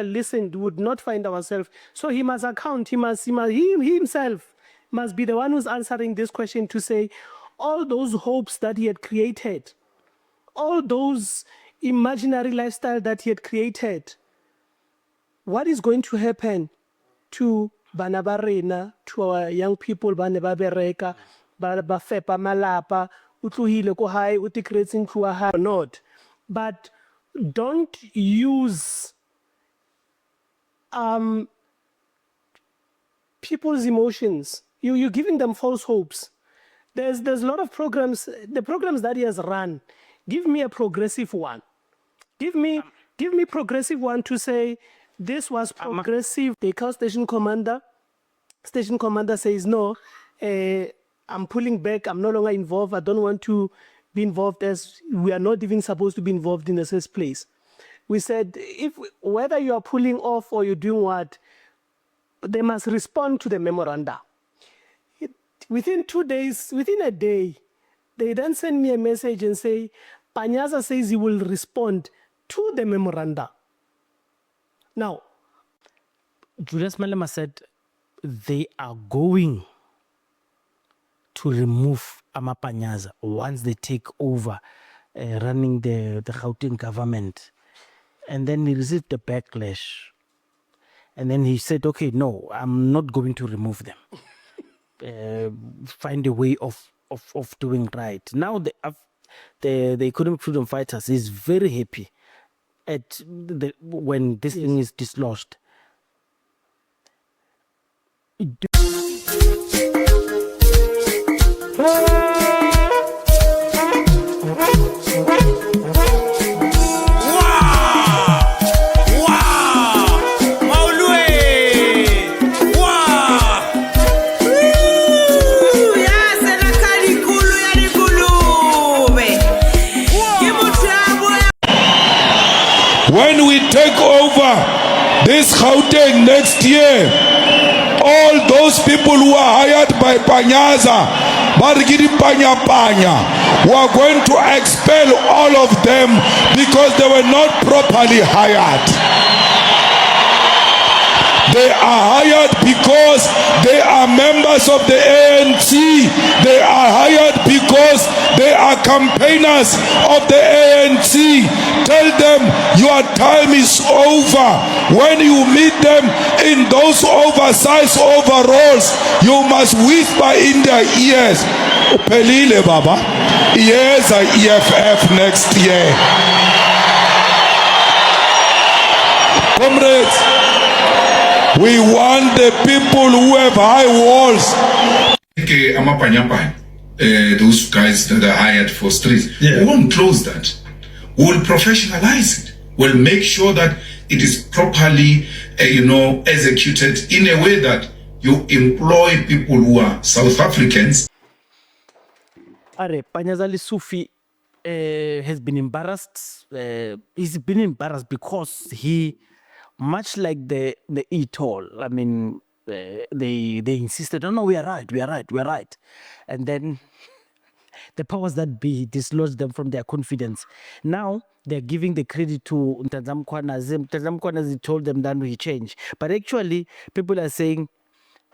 listened, would not find ourselves. So he must account, he himself must be the one who's answering this question to say, all those hopes that he had created, all those imaginary lifestyle that he had created, what is going to happen to bana ba rena, to our young people, bane ba bereka, ba fepa malapa, utluhile ko hai, uti creating ntlo hai or not. But don't use people's emotions. You're giving them false hopes. There's a lot of programs, the programs that he has run. Give me a progressive one. Give me progressive one to say, this was progressive. They call station commander. Station commander says, no, I'm pulling back. I'm no longer involved. I don't want to be involved, as we are not even supposed to be involved in the first place. We said, whether you are pulling off or you're doing what, they must respond to the memoranda. Within 2 days, within a day, they then send me a message and say, Panyaza says he will respond to the memoranda. Now, Julius Malema said they are going to remove Amapanyaza once they take over running the Gauteng government. And then he received a backlash. And then he said, okay, no, I'm not going to remove them. Find a way of doing right. Now the economic freedom fighters is very happy at when this thing is dislodged. When we take over this Gauteng next year, all those people who are hired by Panyaza, Bargidi Panya, we are going to expel all of them because they were not properly hired. They are hired because they are members of the ANC. They are hired because they are campaigners of the ANC. Tell them your time is over. When you meet them in those oversized overalls, you must whisper in their ears, Upelile Baba, yes, EFF next year. Comrades, we want the people who have high walls. Those guys that are hired for streets, we won't close that. We'll professionalize it. We'll make sure that it is properly, executed in a way that you employ people who are South Africans. Panyaza Lesufi has been embarrassed. He's been embarrassed because he, much like the e-toll, I mean, they insisted, oh no, we are right. And then the powers that be dislodged them from their confidence. Now they're giving the credit to Ntazam Kwanazi. Ntazam Kwanazi told them that we change. But actually, people are saying,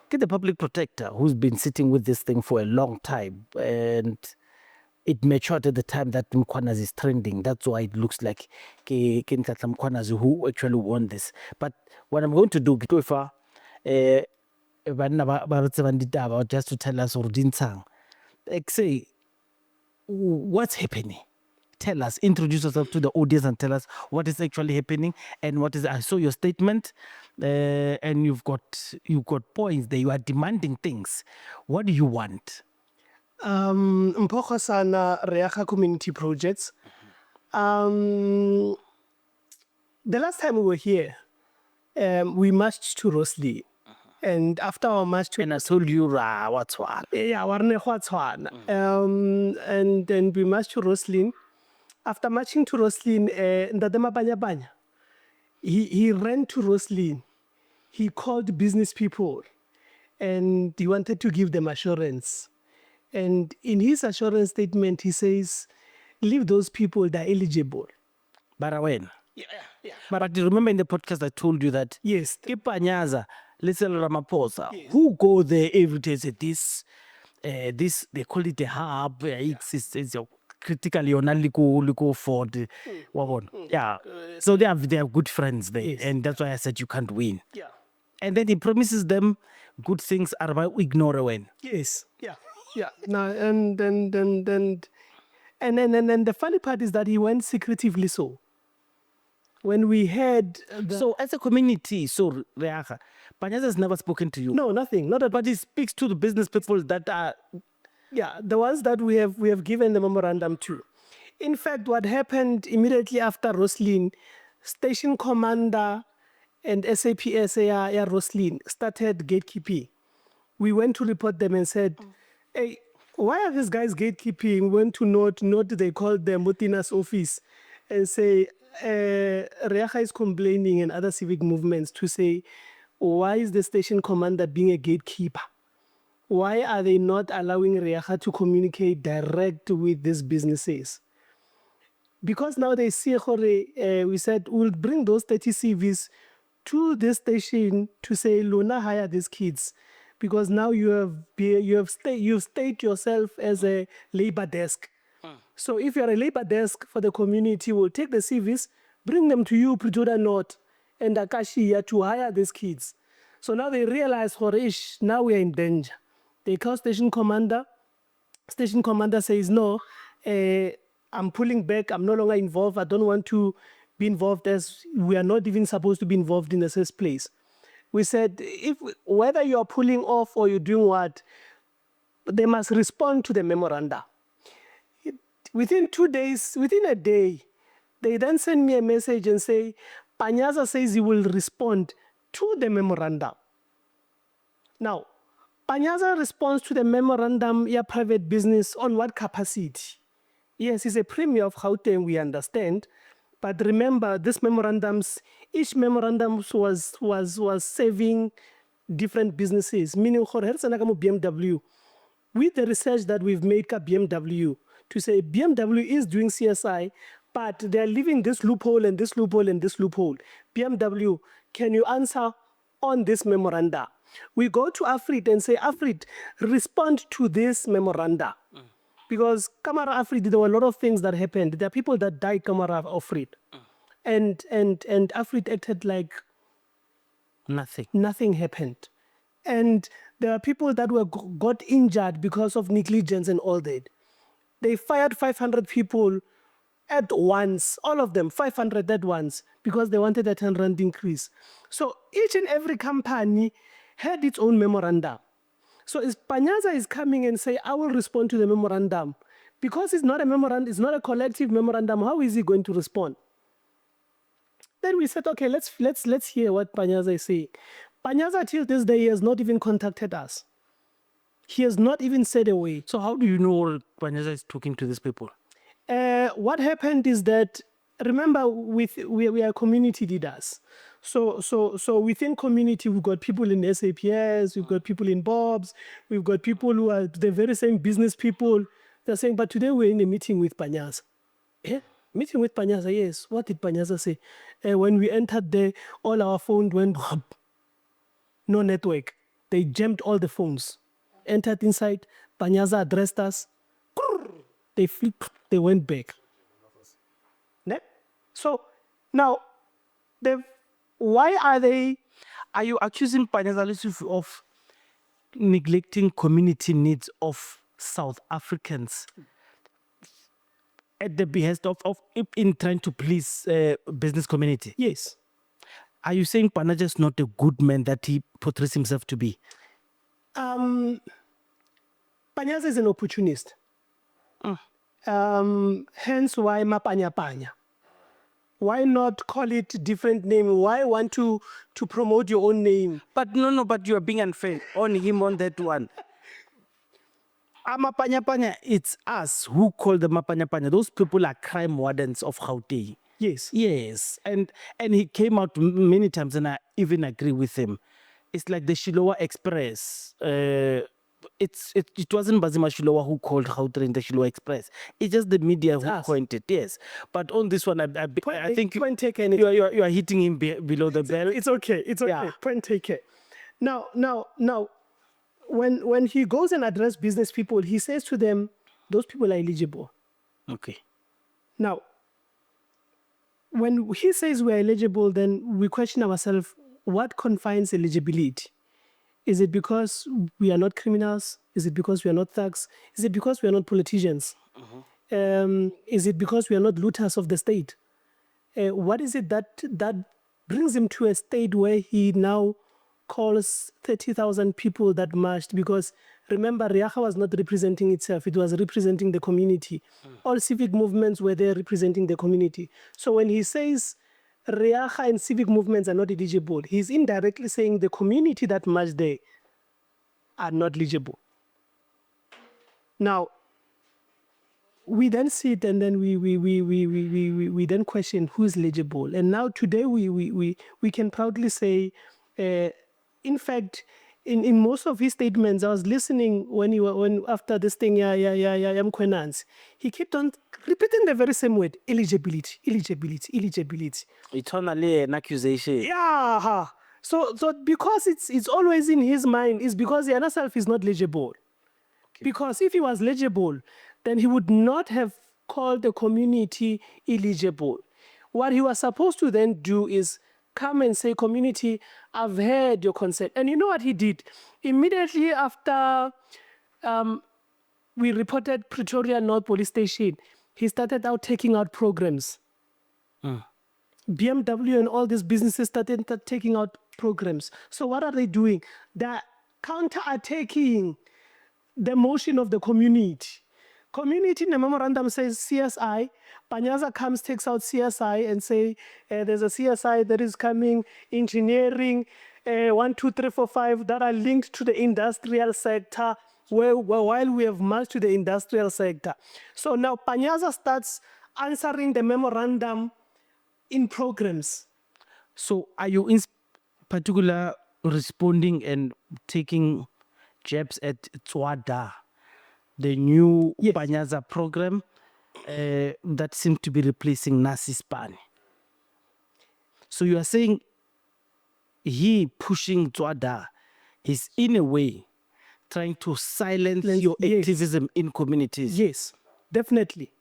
get the public protector who's been sitting with this thing for a long time. And it matured at the time that Mkwanazi is trending. That's why it looks like Ntazam Kwanazi who actually won this. But what I'm going to do, just to tell us, like say, what's happening? Tell us, introduce yourself to the audience and tell us what is actually happening and what is. I saw your statement, and you've got points there. You are demanding things. What do you want? Mpoko sana Reaka Community Projects. The last time we were here, we marched to Rosslyn. And after our march to... And I told you, what's what? Yeah, and we marched to Rosslyn. After marching to Rosslyn, Amapanyaza, he ran to Rosslyn. He called business people and he wanted to give them assurance. And in his assurance statement, he says, leave those people, they're eligible. But when? But you remember in the podcast I told you that Yes. Panyaza Lesufi who go there every day say this they call it a hub it's critically on liko for the so they are good friends there. Yes. And that's why I said you can't win. Yeah. And then he promises them good things are about ignore when. Yes. Yeah. Yeah. Now and then the funny part is that he went secretively so. When we had So as a community, so Reaga, Panyaza has never spoken to you. no, nothing, not at But he speaks to the business people that are yeah, the ones that we have given the memorandum to. In fact, what happened immediately after Rosslyn, station commander and SAPS Rosslyn started gatekeeping. We went to report them and said, hey, why are these guys gatekeeping? We went to note they called the Mutina's office and say, Reaga is complaining and other civic movements to say, why is the station commander being a gatekeeper? Why are they not allowing Reaga to communicate direct with these businesses? Because now they see, we said we'll bring those 30 CVs to this station to say, Luna, hire these kids. Because now you've stayed yourself as a labor desk. So if you're a labor desk for the community, we'll take the CVs, bring them to you, Pretoria North, and Akashia to hire these kids. So now they realize, Horish, now we are in danger. They call station commander. Station commander says, no, I'm pulling back. I'm no longer involved. I don't want to be involved as we are not even supposed to be involved in the first place. We said, whether you are pulling off or you're doing what, they must respond to the memoranda. Within 2 days, within a day, they then send me a message and say, Panyaza says he will respond to the memorandum. Now, Panyaza responds to the memorandum, private business, on what capacity? Yes, he's a premier of Gauteng, we understand. But remember, this memorandums, each memorandum was saving different businesses. Meaning, BMW, with the research that we've made at BMW, to say BMW is doing CSI, but they're leaving this loophole and this loophole and this loophole. BMW, can you answer on this memoranda? We go to Afrit and say, Afrit, respond to this memoranda. Because Kamara Afrit, there were a lot of things that happened. There are people that died Kamara Afrit. And Afrit acted like nothing happened. And there are people that got injured because of negligence and all that. They fired 500 people at once, all of them, 500 at once, because they wanted a 10 rand increase. So each and every company had its own memorandum. So if Panyaza is coming and say, I will respond to the memorandum, because it's not a memorandum, it's not a collective memorandum, how is he going to respond? Then we said, okay, let's hear what Panyaza is saying. Panyaza till this day has not even contacted us. He has not even said a word. So how do you know Panyaza is talking to these people? What happened is that, remember, we are community leaders. So within community, we've got people in SAPS, we've got people in Bob's, we've got people who are the very same business people. They're saying, but today we're in a meeting with Panyaza. Meeting with Panyaza, yes. What did Panyaza say? When we entered there, all our phones went, no network. They jammed all the phones. Entered inside, Panyaza addressed us. They flipped, they went back. So now, why are you accusing Panyaza Lesufi of neglecting community needs of South Africans at the behest of in trying to please business community? Yes. Are you saying Panyaza is not a good man that he portrays himself to be? Panyaza is an opportunist. Hence why Amapanyaza. Why not call it different name? Why want to promote your own name? But but you are being unfair on him on that one. Amapanyaza, it's us who call them Amapanyaza. Those people are crime wardens of Gauteng. Yes. Yes. And he came out many times and I even agree with him. It's like the Shiloh Express. it wasn't Bazima Shilowa who called Gauteng the Shilowa Express. It's just the media who us. coined it. Yes, but on this one, I think point taken. you are hitting him below the belt. It's okay. It's okay. Yeah. Point taken. Now, when he goes and addresses business people, he says to them, those people are eligible. Okay. Now, when he says we're eligible, then we question ourselves, what confines eligibility? Is it because we are not criminals? Is it because we are not thugs? Is it because we are not politicians? Is it because we are not looters of the state? What is it that brings him to a state where he now calls 30,000 people that marched? Because remember, Riacha was not representing itself. It was representing the community. All civic movements were there representing the community. So when he says Riacha and civic movements are not eligible, he's indirectly saying the community that marched there are not eligible. Now, we then sit and then we then question who's eligible. And now today we can proudly say, in fact, in most of his statements, I was listening when after this thing, he kept on repeating the very same word: eligibility. Eternally an accusation. Yeah. So because it's always in his mind, is because the himself is not legible. Okay. Because if he was legible, then he would not have called the community illegible. What he was supposed to then do is come and say, community, I've heard your consent. And you know what he did? Immediately after we reported Pretoria North Police Station, he started out taking out programs. BMW and all these businesses started taking out programs. So what are they doing? They're counter-attacking the motion of the community. Community in the memorandum says CSI. Panyaza comes, takes out CSI and say there's a CSI that is coming, engineering, 1, 2, 3, 4, 5 that are linked to the industrial sector while we have marched to the industrial sector. So now Panyaza starts answering the memorandum in programs. So are you in particular responding and taking jabs at Tshwane, the new Panyaza program that seems to be replacing Nasispan? So you are saying he pushing Tshwane is in a way trying to silence your activism in communities? Yes, definitely.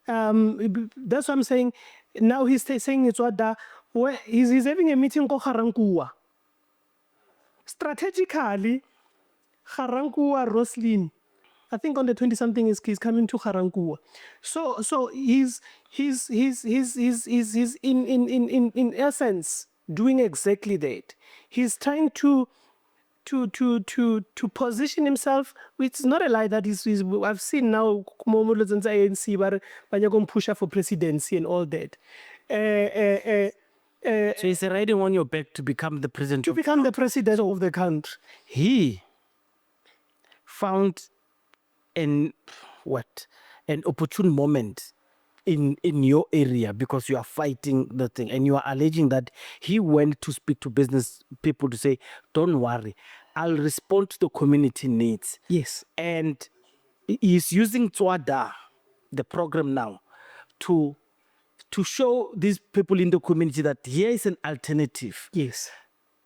That's what I'm saying. Now he's saying it's what where he's having a meeting called Garankuwa. Strategically, Garankuwa, Rosslyn, I think on the 20-something he's coming to Garankuwa. So he's in essence doing exactly that. He's trying to position himself, which is not a lie that I've seen now Momolo's and ANC but push for presidency and all that. So he's riding on your back to become the president. To become the president of the country. He found an opportune moment in your area because you are fighting the thing and you are alleging that he went to speak to business people to say, don't worry, I'll respond to the community needs. Yes. And he's using Tshwane, the program now, to show these people in the community that here is an alternative. Yes.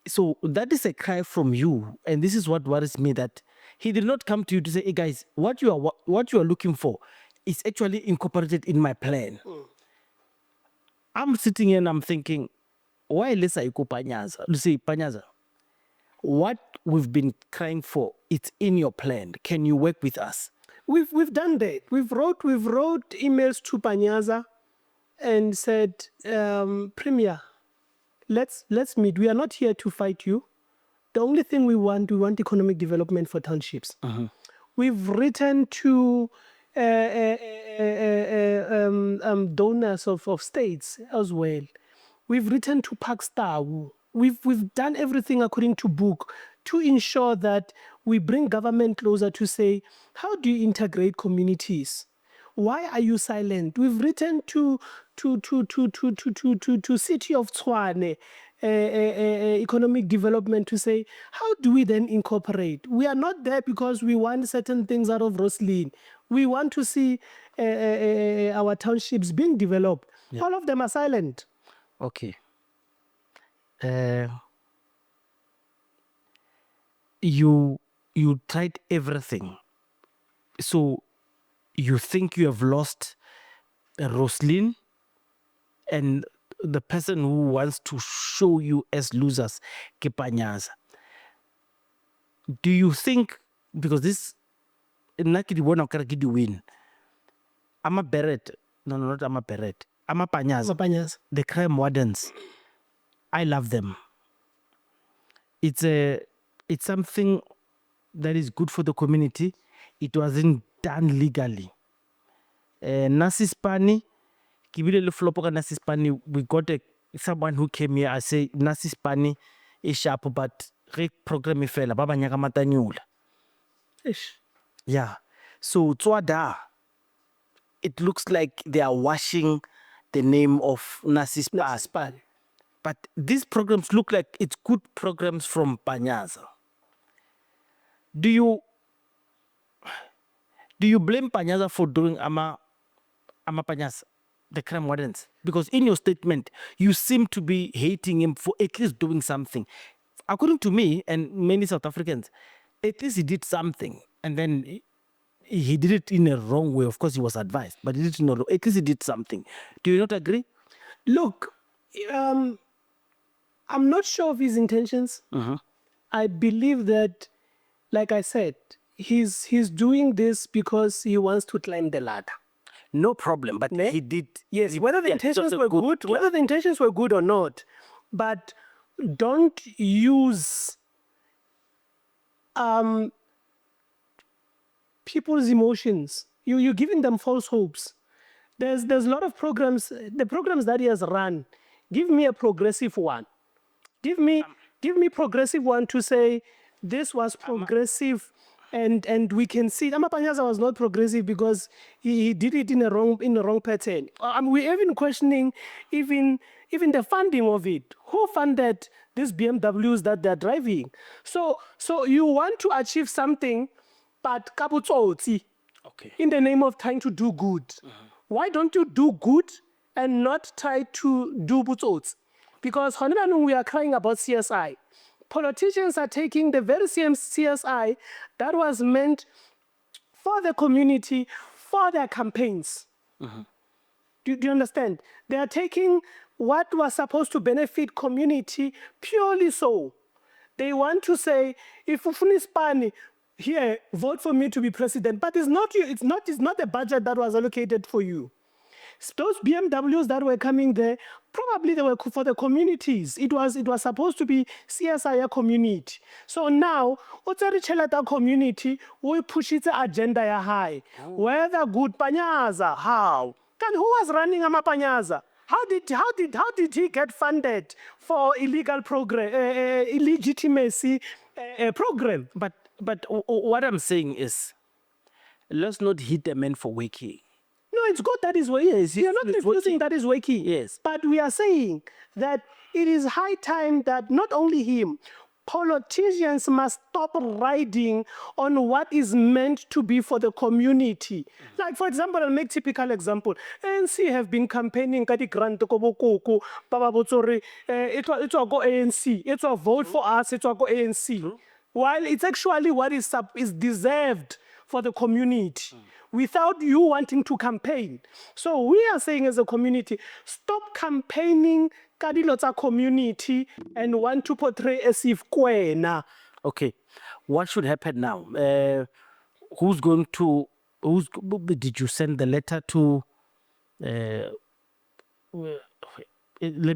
So that is a cry from you, and this is what worries me, that he did not come to you to say, hey guys, what you are looking for is actually incorporated in my plan. I'm sitting here and I'm thinking, why let's say Panyaza? You say, Panyaza, what we've been crying for, it's in your plan. Can you work with us? We've done that. We've wrote emails to Panyaza and said, Premier, let's meet. We are not here to fight you. The only thing we want economic development for townships. We've written to donors of states as well. We've written to Pakstar. We've done everything according to book to ensure that we bring government closer to say, how do you integrate communities? Why are you silent? We've written to city of Tshwane, economic development to say, how do we then incorporate? We are not there because we want certain things out of Rosslyn. We want to see our townships being developed. Yeah. All of them are silent. Okay. You tried everything. So you think you have lost Rosslyn, and the person who wants to show you as losers, Panyaza. Do you think, because this win, Amapanyaza. the crime wardens, I love them. It's something that is good for the community. It wasn't done legally. Nasispani, Kibile Flopoka Nasispani, we got someone who came here. I say Nasispani is sharp, but program fella, Baba Nyakamata Nyula. Ish. Yeah. So Tswada, it looks like they are washing the name of Nasispani. But these programs look like it's good programs from Panyaza. Do you blame Panyaza for doing Amapanyaza, the crime wardens? Because in your statement, you seem to be hating him for at least doing something. According to me and many South Africans, at least he did something. And then he did it in a wrong way. Of course, he was advised, but he did it in a wrong way. At least he did something. Do you not agree? Look, I'm not sure of his intentions. I believe that, like I said, he's doing this because he wants to climb the ladder. No problem, but he did. Yes, whether the intentions were good, yeah. whether the intentions were good or not, but don't use people's emotions. You're giving them false hopes. There's a lot of programs. The programs that he has run, give me a progressive one. Give me progressive one to say this was progressive, and we can see Amapanyaza was not progressive because he did it in a wrong pattern. We're even questioning even the funding of it. Who funded these BMWs that they're driving? So you want to achieve something, but kabutsotsi, Okay. in the name of trying to do good. Why don't you do good and not try to do butsotsi? Because we are crying about CSI. Politicians are taking the very same CSI that was meant for the community, for their campaigns. Do you understand? They are taking what was supposed to benefit community purely so. They want to say, if Ufunispani, here, vote for me to be president, but it's not you. It's not the budget that was allocated for you. Those BMWs that were coming there, probably they were for the communities. It was supposed to be CSI community. So now, what's a community? We push its agenda high. Whether good Panyaza, how? Then who was running Amapanyaza? How did he get funded for illegal illegitimacy program? But what I'm saying is, let's not hit the man for waking. No, it's good that is waking. Yes, we are not refusing that is waking. Yes. But we are saying that it is high time that not only him, politicians must stop riding on what is meant to be for the community. Like, for example, I'll make typical example. ANC have been campaigning kati grant ko boko, Baba Botsori, it will go ANC, it will vote for us, it will go ANC. While it's actually what is deserved for the community. Without you wanting to campaign. So we are saying as a community, stop campaigning kadilotsa community and want to portray as if kwena. Okay, what should happen now? Did you send the letter to, let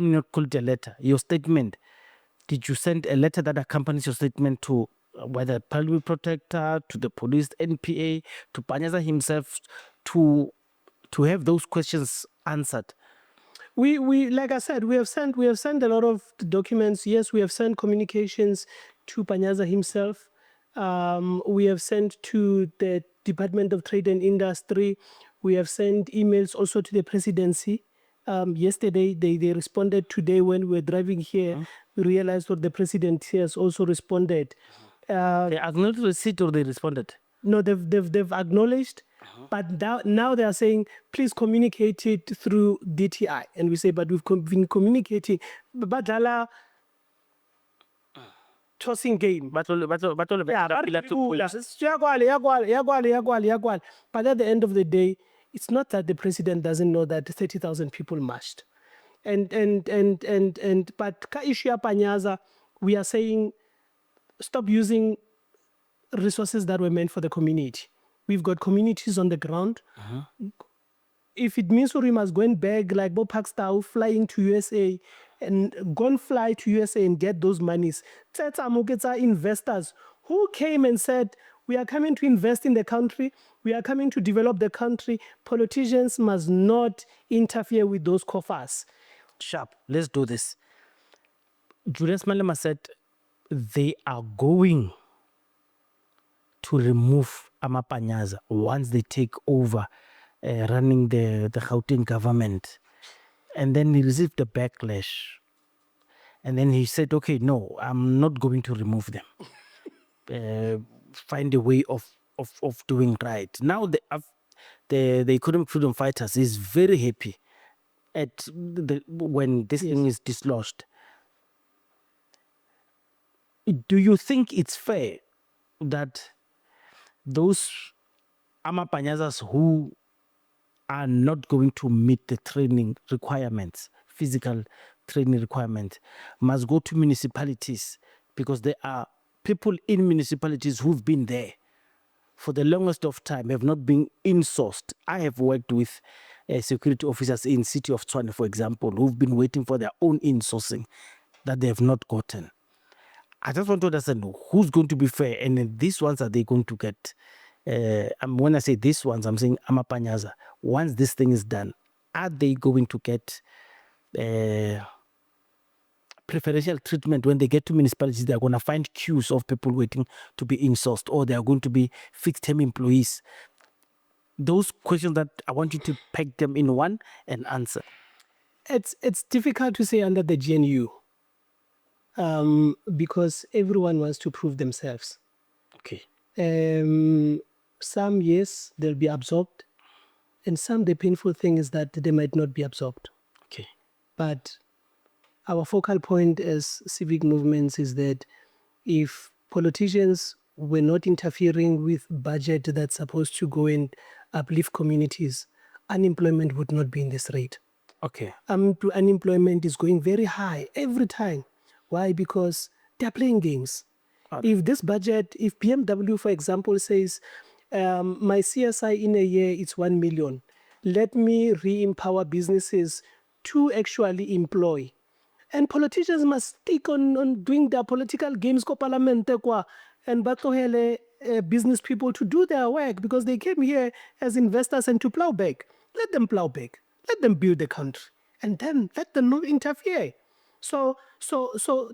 me not call it a letter, your statement. Did you send a letter that accompanies your statement to whether Public Protector, to the police, NPA, to Panyaza himself, to have those questions answered? We like I said, we have sent a lot of documents. Yes, we have sent communications to Panyaza himself. We have sent to the Department of Trade and Industry. We have sent emails also to the presidency. Yesterday, they responded. Today, when we were driving here, we realized that the president has also responded. They acknowledged receipt or they responded? No, they've acknowledged, but now they are saying, please communicate it through DTI. And we say, but we've been communicating. Badala tossing game. But at the end of the day, it's not that the president doesn't know that 30,000 people marched. But ka issue ya Panyaza, we are saying stop using resources that were meant for the community. We've got communities on the ground. If it means we must go and beg like Bob Paxtau, flying to USA and go and fly to USA and get those monies. Tsetsa investors who came and said, we are coming to invest in the country. We are coming to develop the country. Politicians must not interfere with those coffers. Sharp, let's do this. Julius Malema said they are going to remove Amapanyaza once they take over running the Gauteng government. And then he received a backlash. And then he said, okay, no, I'm not going to remove them. Find a way of doing right. Now the economic freedom fighters is very happy at when this thing is dislodged. Do you think it's fair that those Amapanyazas who are not going to meet the training requirements, physical training requirements, must go to municipalities, because there are people in municipalities who've been there for the longest of time, have not been insourced. I have worked with security officers in city of Tshwane, for example, who've been waiting for their own insourcing that they have not gotten. I just want to understand who's going to be fair, and then these ones are they going to get? When I say these ones, I'm saying Amapanyaza. Once this thing is done, are they going to get preferential treatment when they get to municipalities? They're going to find queues of people waiting to be insourced, or they are going to be fixed-term employees. Those questions that I want you to pack them in one and answer. It's difficult to say under the GNU because everyone wants to prove themselves. Okay. Some, yes, they'll be absorbed. And some, the painful thing is that they might not be absorbed. Okay. But our focal point as civic movements is that if politicians were not interfering with budget that's supposed to go and uplift communities, unemployment would not be in this rate. Okay. Unemployment is going very high every time. Why? Because they're playing games. If this budget, if BMW, for example, says, my CSI in a year, it's 1 million. Let me re-empower businesses to actually employ. And politicians must stick on doing their political games ko parliament and batohele business people to do their work, because they came here as investors and to plow back. Let them plow back. Let them build the country. And then let them not interfere. So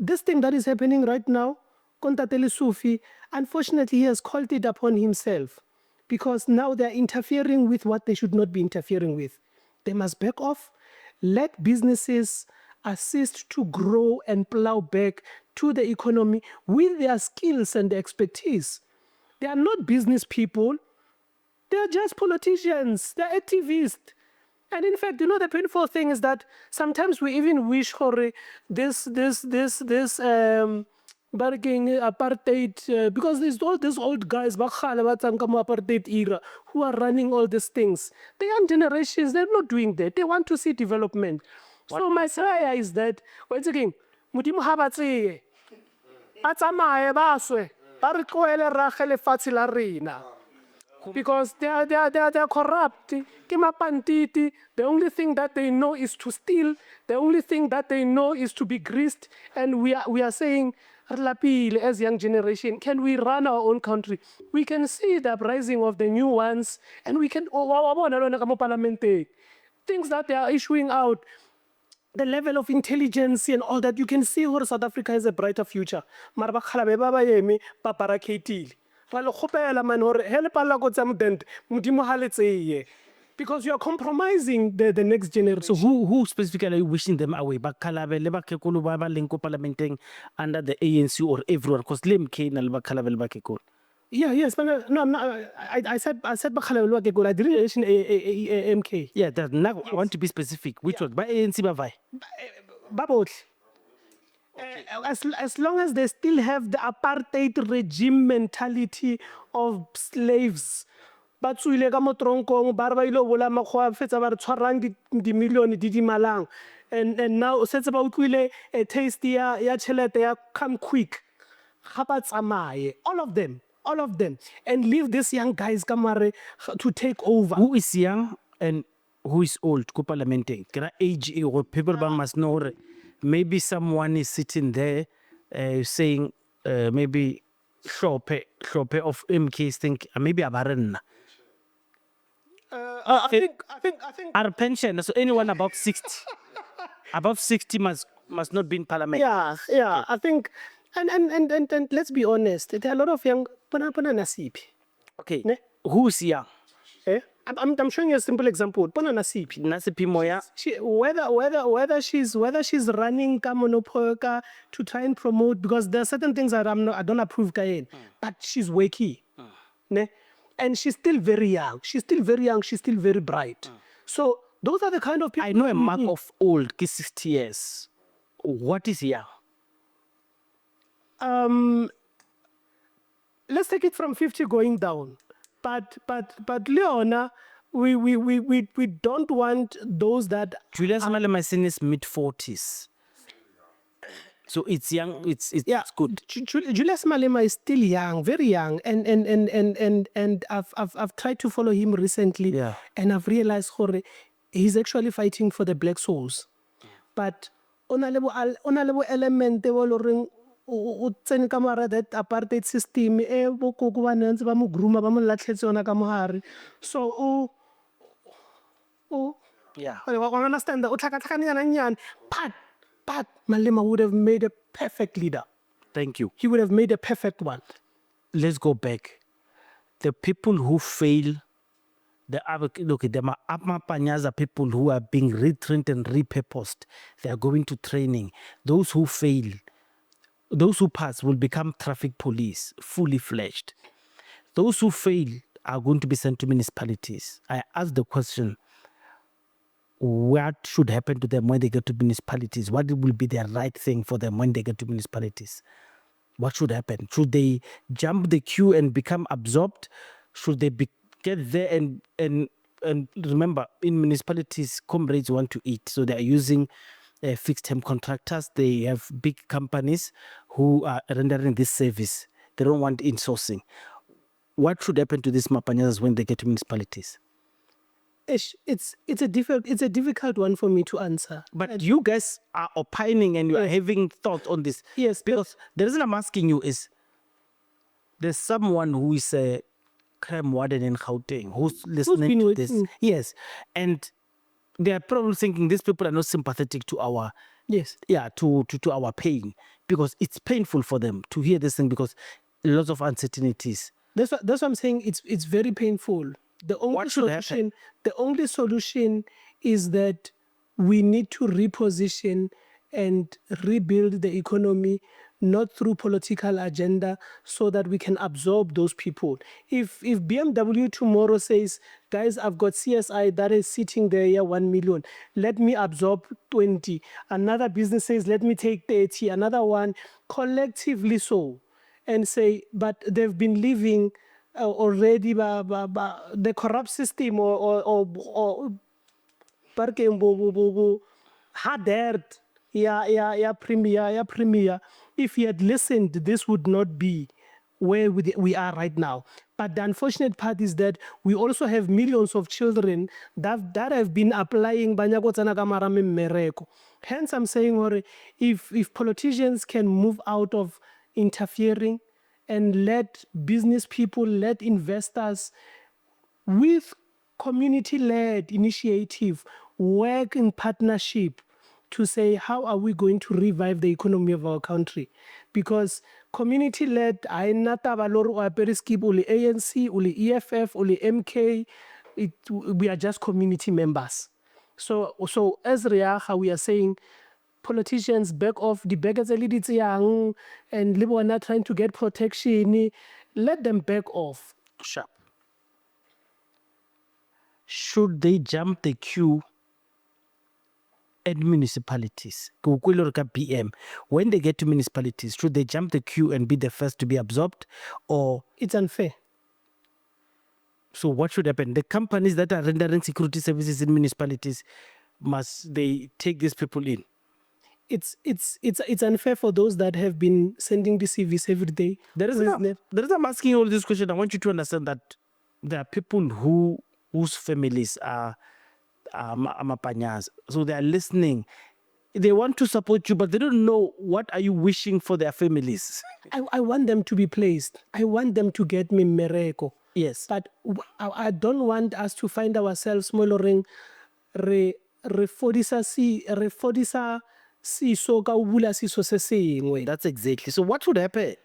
this thing that is happening right now, Contate Lesufi, unfortunately, he has called it upon himself, because now they're interfering with what they should not be interfering with. They must back off. Let businesses assist to grow and plow back to the economy with their skills and expertise. They are not business people. They are just politicians. They're activists. And in fact, the painful thing is that sometimes we even wish for this bargaining apartheid, because there's all these old guys apartheid era who are running all these things. The young generations, they're not doing that. They want to see development. So my say is that once again, Mudimu habatse atsamaye baswe ba re tlohele rage lefatshe la rena, because they are corrupt. Ke mapantiti. The only thing that they know is to steal. The only thing that they know is to be greased. And we are saying, as young generation, can we run our own country? We can see the uprising of the new ones, and we can things that they are issuing out, the level of intelligence and all that. You can see where South Africa has a brighter future. Mara ba khalabe ba ba yeme ba paraketile. Ra le khopela man hore he le palla go tsa modente modimo ha le tseye. because you are compromising the next generation. So who specifically are you wishing them away? Bakalabe, le bakekolo ba ba leng ko parlamenteng under the ANC or everyone? Because le MK na le bakalabe le bakekolo. Yeah, yes, but no, I'm not. I said Bakhalelu Akekolo. I didn't mention MK. Yeah, that now I want to be specific. Which one? By ANC ba vai? Babot. As long as they still have the apartheid regime mentality of slaves. Ba tswile ka mo tronkong ba re ba ile bola makgwa fetsa ba re tshwarang di million di malang, and now setse ba utlwile a taste ya tšhelete ya come quick ga ba tsamaye, all of them, and leave these young guys kamare to take over. Who is young and who is old? Ko parlamenteng. Kena age or people ba must know hore maybe someone is sitting there saying maybe shope of MKs think maybe abarenna. I think Our pension, so anyone above 60 above 60 must not be in parliament. yeah, I think, and let's be honest, there are a lot of young pana nasipi. Okay. Ne? Who's young? I'm showing you a simple example. Pana nasipi. Nasipi moya. Whether she's running ka monopoka to try and promote, because there are certain things that I don't approve kayen, but she's wakey. Ne? And she's still very young. She's still very bright. So those are the kind of people. I know a mark of old, 60 years. What is young? Let's take it from 50 going down. But Leona, we don't want those that Julius Malemasin is mid-40s. So it's young, it's good. Julius Malema is still young, very young, and I've tried to follow him recently, and I've realized he's actually fighting for the black souls. But on a level element, they were that apartheid system, so Yeah. I understand that. But Malema would have made a perfect leader. Thank you. He would have made a perfect one. Let's go back. The people who fail, the Amapanyaza people who are being retrained and repurposed, they are going to training. Those who fail, those who pass will become traffic police, fully fledged. Those who fail are going to be sent to municipalities. I asked the question, what should happen to them when they get to municipalities? What will be the right thing for them when they get to municipalities? What should happen? Should they jump the queue and become absorbed? Should they get there and remember, in municipalities, comrades want to eat, so they are using fixed-term contractors. They have big companies who are rendering this service. They don't want insourcing. What should happen to these Mapanyazas when they get to municipalities? It's a difficult one for me to answer. But you guys are opining and you are having thoughts on this. Yes, Because the reason I'm asking you is there's someone who is a crime warden in Gauteng who's listening to this. Yes. And they are probably thinking these people are not sympathetic to our to our pain, because it's painful for them to hear this thing, because lots of uncertainties. That's what I'm saying. It's very painful. The only solution is that we need to reposition and rebuild the economy, not through political agenda, so that we can absorb those people. If BMW tomorrow says, guys, I've got CSI that is sitting there, 1 million, let me absorb 20. Another business says, let me take 30. Another one, collectively so, and say, but they've been living already the corrupt system or hard. Premier. If he had listened, this would not be where we are right now. But the unfortunate part is that we also have millions of children that have been applying. Hence, I'm saying, if politicians can move out of interfering and let business people, let investors, with community-led initiative, work in partnership to say, how are we going to revive the economy of our country? Because community-led, ANC, uli EFF, uli MK, we are just community members. So as Riaha, we are saying, politicians back off, the beggars a little young, and Libwana trying to get protection. Let them back off. Sharp. Should they jump the queue at municipalities? PM. When they get to municipalities, should they jump the queue and be the first to be absorbed? Or It's unfair. so what should happen? The companies that are rendering security services in municipalities, must they take these people in? It's unfair for those that have been sending the CVs every day. The reason I'm asking all this question, I want you to understand that there are people whose families are Amapanyaza. So they are listening. They want to support you, but they don't know what are you wishing for their families. I want them to be placed. I want them to get me mereko. Yes. But I don't want us to find ourselves smollering re fodisa si so ka bula si so se sengwe. That's exactly. So what would happen?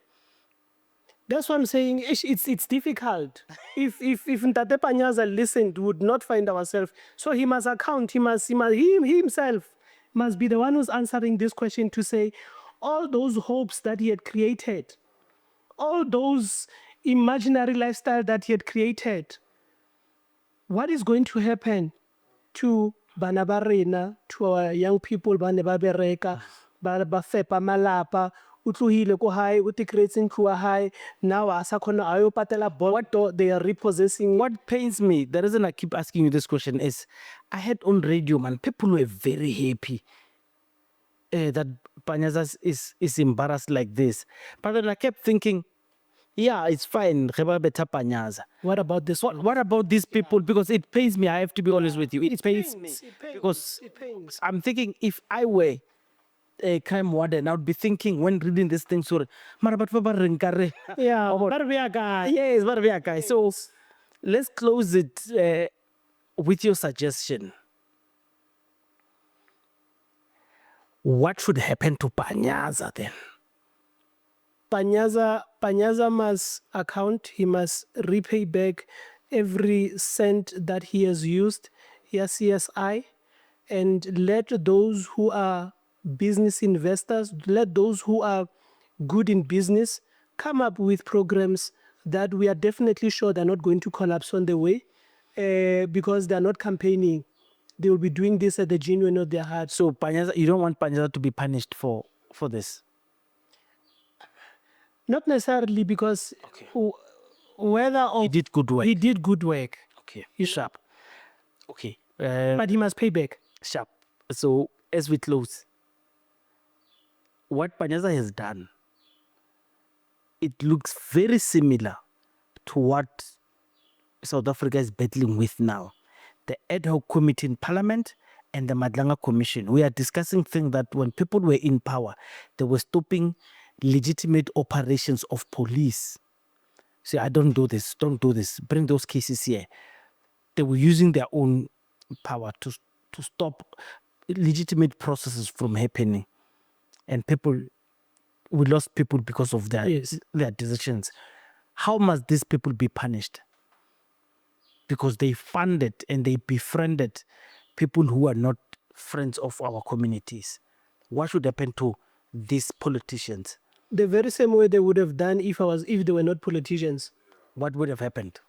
That's what I'm saying. It's difficult. If Ntate Panyaza listened, we would not find ourselves. So he must account. He himself must be the one who's answering this question to say, all those hopes that he had created, all those imaginary lifestyle that he had created, what is going to happen to bana ba rena, to our young people, ba ne ba bereka, ba fepa malapa, utlohile ko hae, uti creating ko hae, now asa khona ayo patela boto, they are repossessing. What pains me, the reason I keep asking you this question is, I had on radio, man, people were very happy that Panyaza is embarrassed like this. But then I kept thinking, yeah, it's fine. Panyaza. What about this one? What about these people? Because it pains me. I have to be honest with you. It pains me. Because I'm thinking if I were a crime warden, I would be thinking when reading this thing, sorry, Yeah, yes, guy. So let's close it with your suggestion. What should happen to Panyaza then? Panyaza must account. He must repay back every cent that he has used, his CSI, and let those who are business investors, let those who are good in business come up with programs that we are definitely sure they're not going to collapse on the way because they're not campaigning. They will be doing this at the genuine of their heart. So Panyaza, you don't want Panyaza to be punished for this? Not necessarily, because whether or He did good work. He did good work. Okay, sharp. Okay. But he must pay back. Sharp. So as we close, what Panyaza has done, it looks very similar to what South Africa is battling with now. The ad hoc committee in parliament and the Madlanga commission. We are discussing things that when people were in power, they were stopping legitimate operations of police. Say, I don't do this, bring those cases here. They were using their own power to stop legitimate processes from happening. And we lost people because of their decisions. How must these people be punished? Because they funded and they befriended people who are not friends of our communities. What should happen to these politicians? The very same way they would have done if they were not politicians. What would have happened?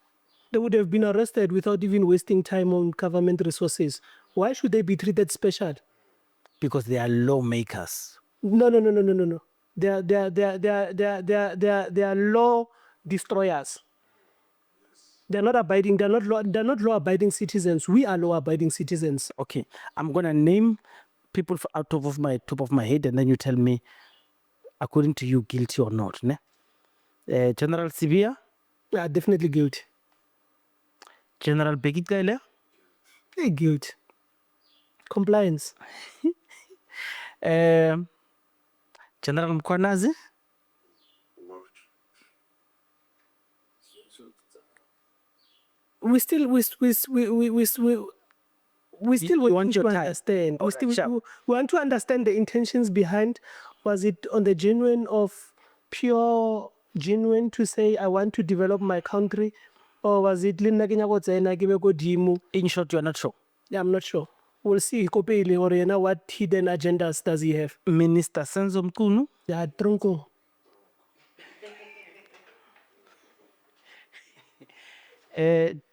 They would have been arrested without even wasting time on government resources. Why should they be treated special? Because they are lawmakers. No. They are law destroyers. They're not law-abiding citizens. We are law-abiding citizens. Okay, I'm gonna name people out of my top of my head, and then you tell me, according to you, guilty or not. Ne? General Sibia? Definitely guilty. General Begit Gaile? Guilty. Compliance. General Mkwanazi? We still want to understand. We want to understand the intentions behind. Was it on the genuine to say I want to develop my country, Or was it Lina Kinyakotena Kibekodimo? In short, you are not sure. Yeah, I'm not sure. We'll see. Kopeli or Yena, what hidden agendas does he have? Minister Senzo Mkunu, Yeah, Trunko.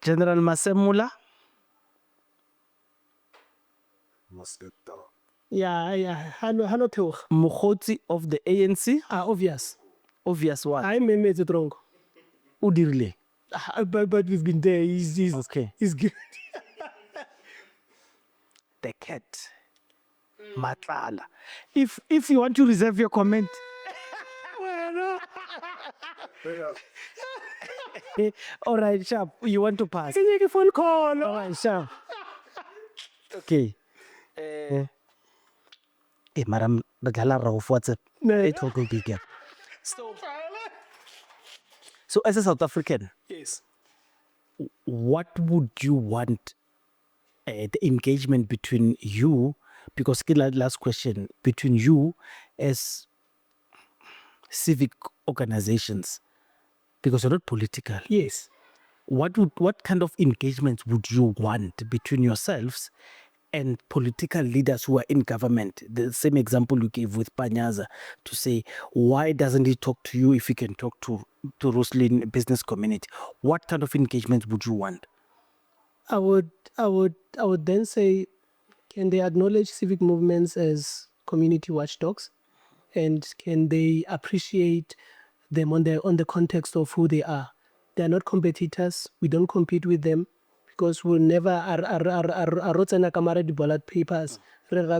General Masemula, Yeah. Hano Teo. Mokgotsi of the ANC. Obvious. Obvious one. I'm a mate Trunko. Udirile. But we've been there. He's Okay. He's good. The cat. Matlala. If you want to reserve your comment. All right, sharp. You want to pass? Can you get a phone call? All right, sharp. Okay. Madam, the galara of WhatsApp. No. It will go bigger. So, as a South African, Yes. what would you want the engagement between you, because last question, between you as civic organizations, because you're not political, Yes. what kind of engagement would you want between yourselves and political leaders who are in government? The same example you gave with Panyaza, to say, why doesn't he talk to you if he can talk to Rosslyn business community? What kind of engagement would you want? I would then say, can they acknowledge civic movements as community watchdogs, and can they appreciate them on the context of who they are? They are not competitors. We don't compete with them, because we'll never ballot papers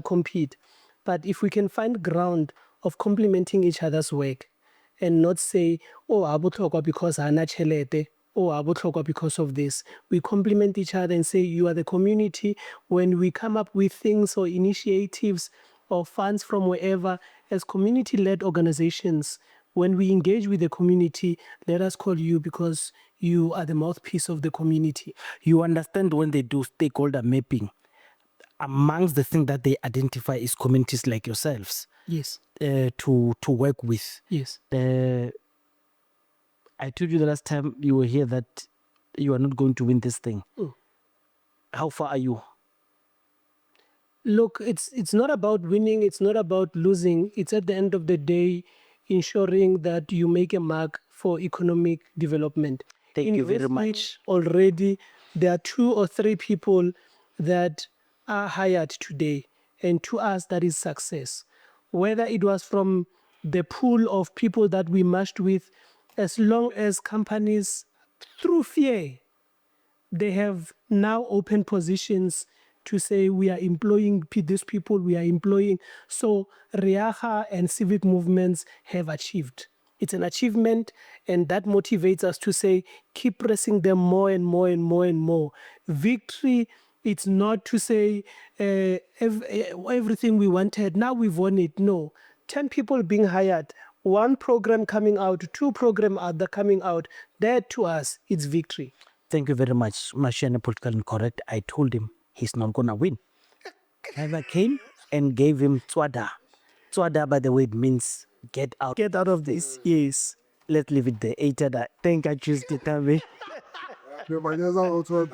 compete. But if we can find ground of complementing each other's work, and not say, oh, abutlokwa because hana chelete, oh, abutlokwa because of this. We complement each other and say, you are the community. When we come up with things or initiatives or funds from wherever, as community-led organizations, when we engage with the community, let us call you, because you are the mouthpiece of the community. You understand, when they do stakeholder mapping, amongst the things that they identify is communities like yourselves. Yes. To work with. Yes. I told you the last time you were here that you are not going to win this thing. How far are you? Look, it's not about winning, it's not about losing. It's at the end of the day ensuring that you make a mark for economic development. Thank you very much. Already, there are 2 or 3 people that are hired today, and to us, that is success. Whether it was from the pool of people that we matched with, as long as companies, through fear, they have now open positions to say, we are employing these people, we are employing. So Riaha and civic movements have achieved. It's an achievement, and that motivates us to say, keep pressing them more and more and more and more. Victory, it's not to say everything we wanted, now we've won it. No, 10 people being hired, 1 program coming out, 2 programs are coming out. That to us, it's victory. Thank you very much. Mashana Political Incorrect. I told him he's not going to win. I came and gave him Tswada. Tswada, by the way, it means get out. Get out of this. Yes. Let's leave it there. Thank you, Tuesday, Tabe. Panyaza also.